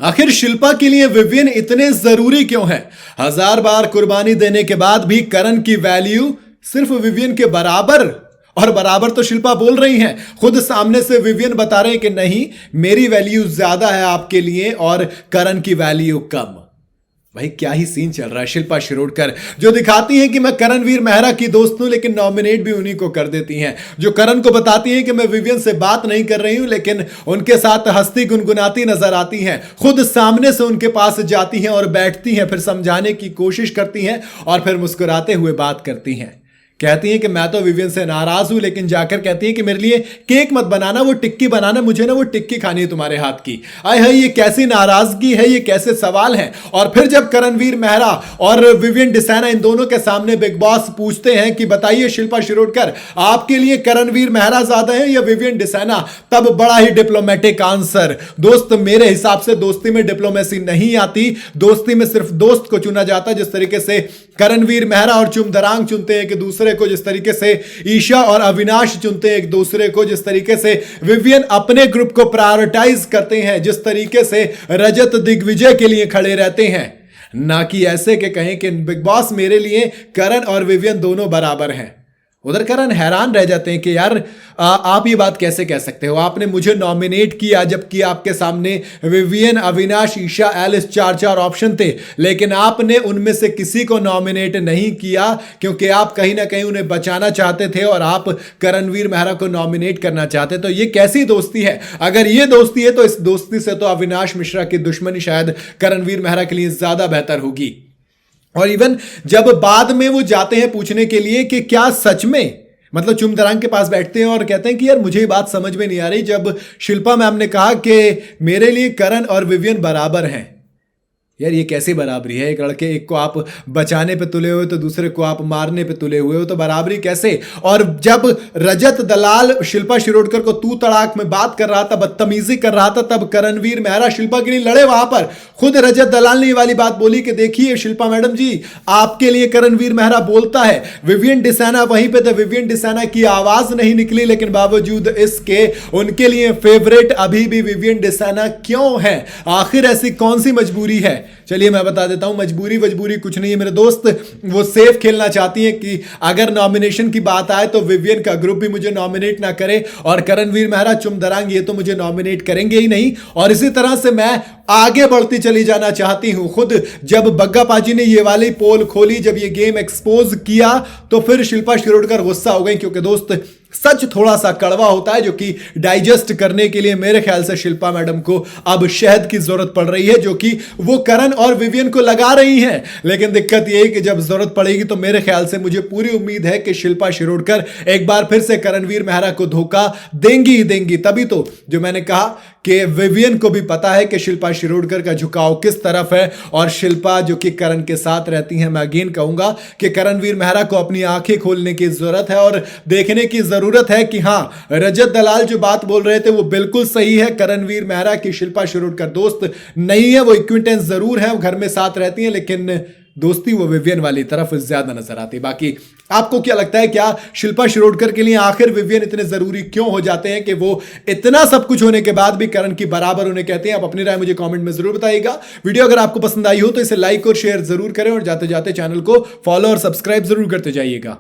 आखिर शिल्पा के लिए विवियन इतने जरूरी क्यों है? हजार बार कुर्बानी देने के बाद भी करण की वैल्यू सिर्फ विवियन के बराबर, और बराबर तो शिल्पा बोल रही हैं। खुद सामने से विवियन बता रहे हैं कि नहीं, मेरी वैल्यू ज्यादा है आपके लिए और करण की वैल्यू कम। भाई क्या ही सीन चल रहा है। शिल्पा शिरोडकर जो दिखाती हैं कि मैं करणवीर मेहरा की दोस्त हूं, लेकिन नॉमिनेट भी उन्हीं को कर देती हैं। जो करण को बताती हैं कि मैं विवियन से बात नहीं कर रही हूं, लेकिन उनके साथ हंसती गुनगुनाती नजर आती हैं। खुद सामने से उनके पास जाती हैं और बैठती हैं, फिर समझाने की कोशिश करती हैं और फिर मुस्कुराते हुए बात करती हैं। कहती हैं कि मैं तो विवियन से नाराज हूं, लेकिन जाकर कहती हैं कि मेरे लिए केक मत बनाना, वो टिक्की बनाना, मुझे ना वो टिक्की खानी है तुम्हारे हाथ की। आए हाय, ये कैसी नाराजगी है, ये कैसे सवाल हैं। और फिर जब करणवीर मेहरा और विवियन डिसाना इन दोनों के सामने बिग बॉस पूछते हैं कि बताइए शिल्पा शिरोडकर, आपके लिए करणवीर मेहरा ज्यादा है या विवियन डिसाना, तब बड़ा ही डिप्लोमेटिक आंसर। दोस्त, मेरे हिसाब से दोस्ती में डिप्लोमेसी नहीं आती, दोस्ती में सिर्फ दोस्त को चुना जाता। जिस तरीके से करणवीर मेहरा और चुमदरांग चुनते हैं एक दूसरे को, जिस तरीके से ईशा और अविनाश चुनते हैं एक दूसरे को, जिस तरीके से विवियन अपने ग्रुप को प्रायोरिटाइज करते हैं, जिस तरीके से रजत दिग्विजय के लिए खड़े रहते हैं, ना कि ऐसे के कहें कि बिग बॉस मेरे लिए करण और विवियन दोनों बराबर हैं। उधर करण हैरान रह जाते हैं कि यार आप ये बात कैसे कह सकते हो, आपने मुझे नॉमिनेट किया जबकि आपके सामने विवियन, अविनाश, ईशा, एलिस चार ऑप्शन थे, लेकिन आपने उनमें से किसी को नॉमिनेट नहीं किया क्योंकि आप कहीं ना कहीं उन्हें बचाना चाहते थे और आप करणवीर मेहरा को नॉमिनेट करना चाहते। तो ये कैसी दोस्ती है? अगर ये दोस्ती है तो इस दोस्ती से तो अविनाश मिश्रा की दुश्मनी शायद करणवीर मेहरा के लिए ज्यादा बेहतर होगी। और इवन जब बाद में वो जाते हैं पूछने के लिए कि क्या सच में, मतलब चुमदरांग के पास बैठते हैं और कहते हैं कि यार मुझे ये बात समझ में नहीं आ रही, जब शिल्पा मैम ने कहा कि मेरे लिए करण और विवियन बराबर हैं। यार ये कैसी बराबरी है? एक लड़के, एक को आप बचाने पे तुले हुए तो दूसरे को आप मारने पे तुले हुए हो, तो बराबरी कैसे? और जब रजत दलाल शिल्पा शिरोडकर को तू तड़ाक में बात कर रहा था, बदतमीजी कर रहा था, तब करणवीर मेहरा शिल्पा के लिए लड़े। वहां पर खुद रजत दलाल ने ये वाली बात बोली कि देखिए शिल्पा मैडम जी, आपके लिए करणवीर मेहरा बोलता है। विवियन डिसाना वहीं पे थे, विवियन डिसाना की आवाज नहीं निकली, लेकिन बावजूद इसके उनके लिए फेवरेट अभी भी विवियन डिसाना क्यों है? आखिर ऐसी कौन सी मजबूरी है? चलिए मैं बता देता हूं, मजबूरी कुछ नहीं है मेरे दोस्त। वो सेफ खेलना चाहती है कि अगर नॉमिनेशन की बात आए तो विवियन का ग्रुप भी मुझे नॉमिनेट ना करे और करणवीर मेहरा, चुमदरांग ये तो मुझे नॉमिनेट करेंगे ही नहीं। और इसी तरह से मैं आगे बढ़ती चली जाना चाहती हूं। खुद जब बग्गा पाजी ने ये वाली पोल खोली, जब ये गेम एक्सपोज किया, तो फिर शिल्पा शिरोडकर गुस्सा हो गई, क्योंकि दोस्त सच थोड़ा सा कड़वा होता है, जो कि डाइजेस्ट करने के लिए मेरे ख्याल से शिल्पा मैडम को अब शहद की जरूरत पड़ रही है, जो कि वो करण और विवियन को लगा रही हैं। लेकिन दिक्कत ये है कि जब जरूरत पड़ेगी तो मेरे ख्याल से, मुझे पूरी उम्मीद है कि शिल्पा शिरोडकर एक बार फिर से करणवीर मेहरा को धोखा देंगी ही देंगी। तभी तो जो मैंने कहा कि विवियन को भी पता है कि शिल्पा शिरोडकर का झुकाव किस तरफ है, और शिल्पा जो कि करण के साथ रहती हैं, मैं अगेन कहूंगा कि करणवीर मेहरा को अपनी आंखें खोलने की जरूरत है और देखने की जरूरत है कि हां, रजत दलाल जो बात बोल रहे थे वो बिल्कुल सही है। करणवीर मेहरा की शिल्पा शिरोडकर दोस्त नहीं है, वो इक्विटेंस जरूर है, वो घर में साथ रहती है, लेकिन दोस्ती वो विवियन वाली तरफ ज्यादा नजर आती है। बाकी आपको क्या लगता है, क्या शिल्पा शिरोडकर के लिए आखिर विवियन इतने जरूरी क्यों हो जाते हैं कि वो इतना सब कुछ होने के बाद भी करण की बराबर उन्हें कहते हैं? आप अपनी राय मुझे कमेंट में जरूर बताइएगा। वीडियो अगर आपको पसंद आई हो तो इसे लाइक और शेयर जरूर करें, और जाते जाते चैनल को फॉलो और सब्सक्राइब जरूर करते जाइएगा।